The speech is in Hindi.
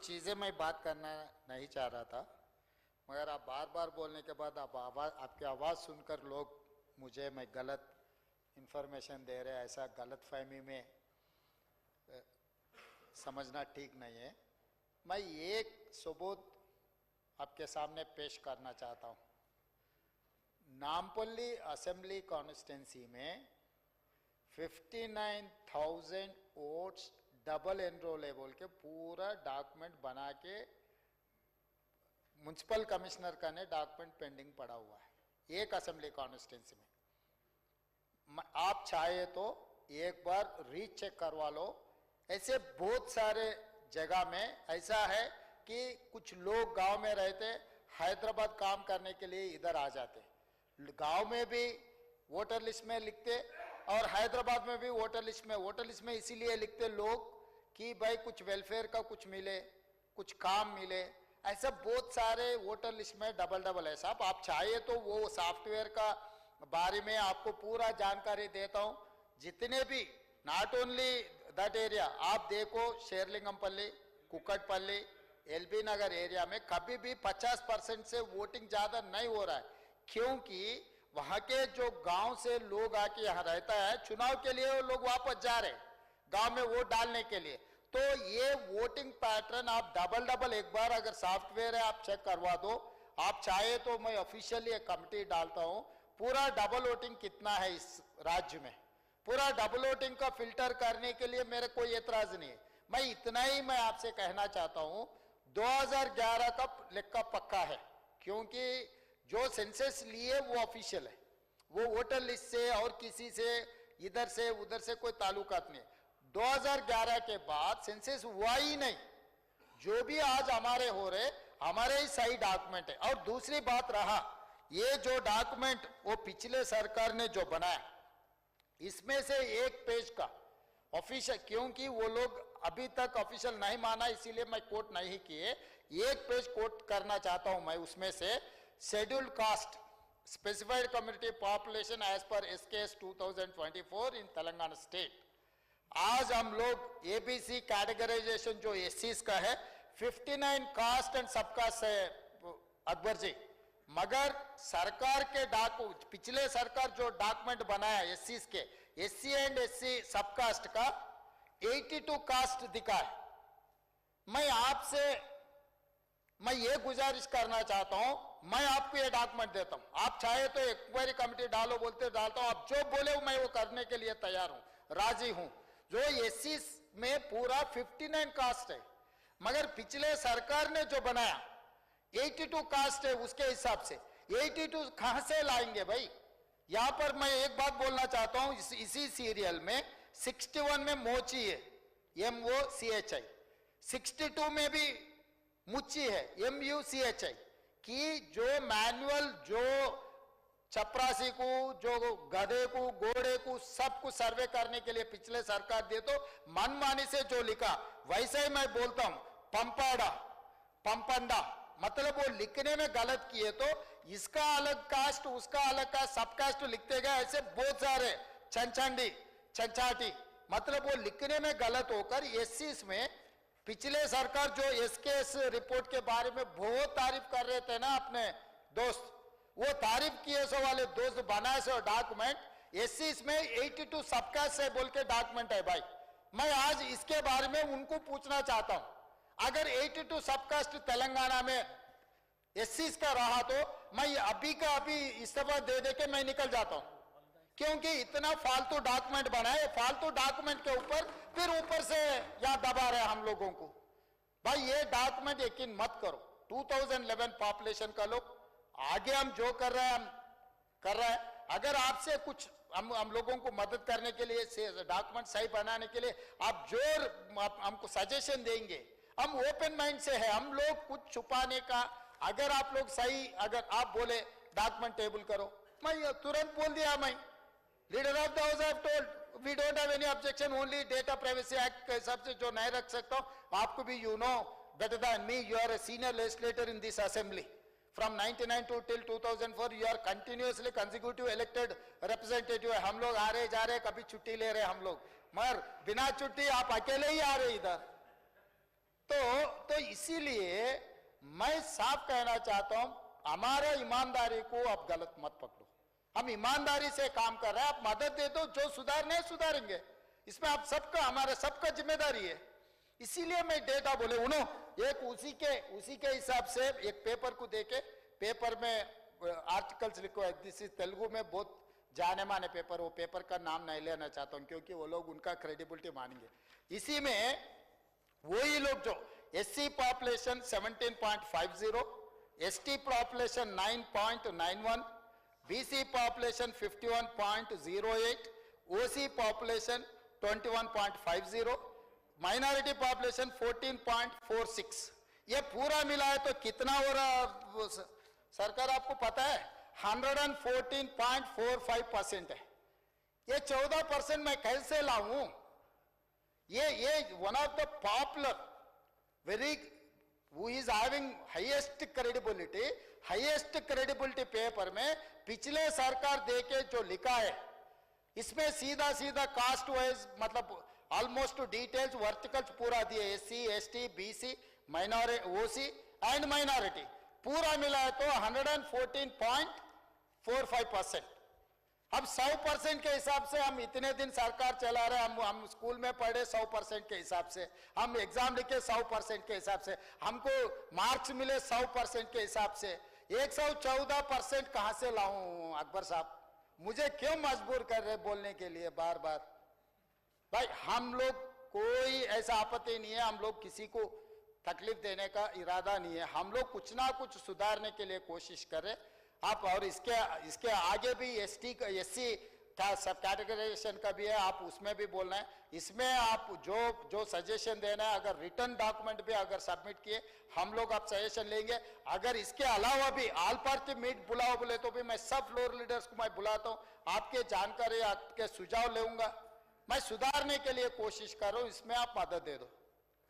कुछ चीज़ें मैं बात करना नहीं चाह रहा था, मगर आप बार बार बोलने के बाद आपकी आवाज़ सुनकर लोग मुझे मैं गलत इन्फॉर्मेशन दे रहे हैं, ऐसा गलत फहमी में समझना ठीक नहीं है। मैं एक सबूत आपके सामने पेश करना चाहता हूँ। नामपल्ली असेंबली कॉन्स्टिट्यूंसी में 59,000 वोट्स डबल एनरोल है बोल के पूरा डॉक्यूमेंट बना के म्युनिसिपल कमिश्नर का ने डॉक्यूमेंट पेंडिंग पड़ा हुआ है एक असेंबली कॉन्स्टिट्यूंसी में। आप चाहे तो एक बार रीचेक करवा लो। ऐसे बहुत सारे जगह में ऐसा है कि कुछ लोग गांव में रहते, हैदराबाद काम करने के लिए इधर आ जाते, गांव में भी वोटर लिस्ट में लिखते और हैदराबाद में भी वोटर लिस्ट में इसीलिए लिखते लोग कि भाई कुछ वेलफेयर का कुछ मिले, कुछ काम मिले। ऐसा बहुत सारे वोटर लिस्ट में डबल है साहब। आप चाहे तो वो सॉफ्टवेयर का बारे में आपको पूरा जानकारी देता हूं। जितने भी नॉट ओनली दैट एरिया, आप देखो शेरलिंगमपल्ली, कुक्कटपल्ली, एलबी नगर एरिया में कभी भी 50% से वोटिंग ज्यादा नहीं हो रहा है, क्योंकि वहां के जो गांव से लोग आके यहाँ रहता है, चुनाव के लिए वो लोग वापस जा रहे गांव में वोट डालने के लिए। तो ये वोटिंग पैटर्न आप डबल एक बार अगर सॉफ्टवेयर है आप चेक करवा दो। आप चाहे तो मैं ऑफिशियली एक कमिटी डालता हूं, पूरा डबल वोटिंग कितना है इस राज्य में, पूरा डबल वोटिंग का फिल्टर करने के लिए मेरे कोई एतराज नहीं है। मैं इतना ही मैं आपसे कहना चाहता हूं, 2011 का लेक्का पक्का है, क्योंकि जो सेंसस लिए वो ऑफिशियल है, वो वोटर लिस्ट से और किसी से इधर से उधर से कोई ताल्लुकात नहीं। 2011 के बाद सेंसस हुआ ही नहीं। जो भी आज हमारे हो रहे, हमारे ही सही डॉक्यूमेंट है। और दूसरी बात रहा, ये जो डॉक्यूमेंट वो पिछले सरकार ने जो बनाया, इसमें से एक पेज का ऑफिशियल, क्योंकि वो लोग अभी तक ऑफिशियल नहीं माना इसीलिए मैं कोट नहीं किए, एक पेज कोट करना चाहता हूं मैं उसमें से। Scheduled caste specified community population age पर SKS 2024 इन तेलंगाना स्टेट। आज हम लोग एबीसी कैटेगराइजेशन जो एससीज का है, 59 कास्ट एंड सब कास्ट है अकबर जी, मगर सरकार के पिछले सरकार जो डॉक्यूमेंट बनाया एससीज के, एससी एंड एससी सब कास्ट का 82 कास्ट दिखा है। मैं ये गुजारिश करना चाहता हूं, मैं आपको ये डॉक्यूमेंट देता हूं, आप चाहे तो इंक्वायरी कमेटी डालो बोलते डालता हूं, आप जो बोले मैं वो करने के लिए तैयार हूं, राजी हूं। जो एससी में पूरा 59 कास्ट है, मगर पिछले सरकार ने जो बनाया 82 कास्ट है, उसके हिसाब से 82 कहां से लाएंगे भाई। यहां पर मैं एक बात बोलना चाहता हूं, इसी सीरियल में 61 में मोची है, MOCHI, 62 में भी मुच्ची है, MUCHI, कि जो मैनुअल जो चपरासी को, जो गधे को, घोड़े को, सबको सर्वे करने के लिए पिछले सरकार दे तो मनमानी से जो लिखा वैसे ही मैं बोलता हूं, पंपाड़ा पंपंडा, मतलब वो लिखने में गलत किए तो इसका अलग कास्ट उसका अलग कास्ट सब कास्ट लिखते गए, ऐसे बहुत सारे चंचंडी चंचाटी, मतलब वो लिखने में गलत होकर एससी में पिछले सरकार जो SKS रिपोर्ट के बारे में बहुत तारीफ कर रहे थे ना अपने दोस्त, वो तारीफ किए सो वाले दोस्त बनाए सो डॉक्यूमेंट एससी में 82 सबकास्ट से बोल के डॉक्यूमेंट है भाई। मैं आज इसके बारे में उनको पूछना चाहता हूं, अगर 82 सबकास्ट तेलंगाना में एससी का रहा तो मैं अभी का अभी इस्तीफा दे के मैं निकल जाता हूं, क्योंकि इतना फालतू डॉक्यूमेंट बनाए, फालतू डॉक्यूमेंट के फिर ऊपर से यहां दबा रहे हम लोगों को। भाई ये डॉक्यूमेंट यकीन मत करो, 2011 पॉपुलेशन का लोग आगे हम जो कर रहे हैं हम कर रहे हैं। अगर आपसे कुछ हम लोगों को मदद करने के लिए, डॉक्यूमेंट सही बनाने के लिए आप जो हमको सजेशन देंगे, हम ओपन माइंड से है, हम लोग कुछ छुपाने का, अगर आप लोग सही, अगर आप बोले डॉक्यूमेंट टेबल करो, मैं तुरंत बोल दिया, मैं leader of the house have told we don't have any objection, only data privacy act के हिसाब से जो नहीं रख सकता हूं। आपको भी you know better than me, you are a senior legislator in this assembly from 99 to till 2004, you are continuously consecutive elected representative है। हम लोग आ रहे जा रहे, कभी छुट्टी ले रहे हम लोग, मगर बिना छुट्टी आप अकेले ही आ रहे इधर। तो इसीलिए मैं साफ कहना चाहता हूं, हमारे ईमानदारी को आप गलत मत पकड़ो। हम ईमानदारी से काम कर रहे हैं, आप मदद दे दो, जो सुधारने सुधारेंगे, इसमें आप सबका, हमारे सबका जिम्मेदारी है। इसीलिए मैं डेटा बोले उन्हों एक उसी के हिसाब से एक पेपर को देके, पेपर में आर्टिकल्स लिखो है, दिस इज तेलुगु में बहुत जाने माने पेपर, वो पेपर का नाम नहीं लेना चाहता हूं क्योंकि वो लोग उनका क्रेडिबिलिटी मानेंगे। इसी में वही लोग जो SC population 17.50, ST population 9.91, BC population 51.08, ओसी पॉपुलेशन 21.50, माइनॉरिटी पॉपुलेशन 14.46, ये पूरा मिला है तो कितना हो रहा सरकार आपको पता है? 114.45% है। ये 14% मैं कैसे लाऊं? ये one of the popular very who is having highest credibility paper में पिछले सरकार देके जो लिखा है, इसमें सीधा सीधा कास्ट वाइज मतलब ऑलमोस्ट डिटेल्स वर्टिकल्स पूरा दिए, SC ST BC minority OC and minority पूरा मिला है तो 114.45%। अब 100% के हिसाब से हम इतने दिन सरकार चला रहे, हम स्कूल में पढ़े 100% के हिसाब से, हम एग्जाम लिखे 100% के हिसाब से, हमको मार्क्स मिले 100% के हिसाब से, 114% कहां से लाऊं? अकबर साहब मुझे क्यों मजबूर कर रहे बोलने के लिए बार बार? भाई हम लोग कोई ऐसा आपत्ति नहीं है, हम लोग किसी को तकलीफ देने का इरादा नहीं है, हम लोग कुछ ना कुछ सुधारने के लिए कोशिश कर रहे आप। और इसके आगे भी एससी का सब कैटेगराइजेशन का भी है, आप उसमें भी बोलना है। इसमें आप जो सजेशन देना है, अगर रिटर्न डॉक्यूमेंट भी अगर सबमिट किए, हम लोग आप सजेशन लेंगे। अगर इसके अलावा भी ऑल पार्टी मीट बुलाओ बोले तो भी मैं सब फ्लोर लीडर्स को मैं बुलाता हूँ, आपके जानकारी आपके सुझाव लूंगा, मैं सुधारने के लिए कोशिश कर रहा हूँ, इसमें आप मदद दे दो।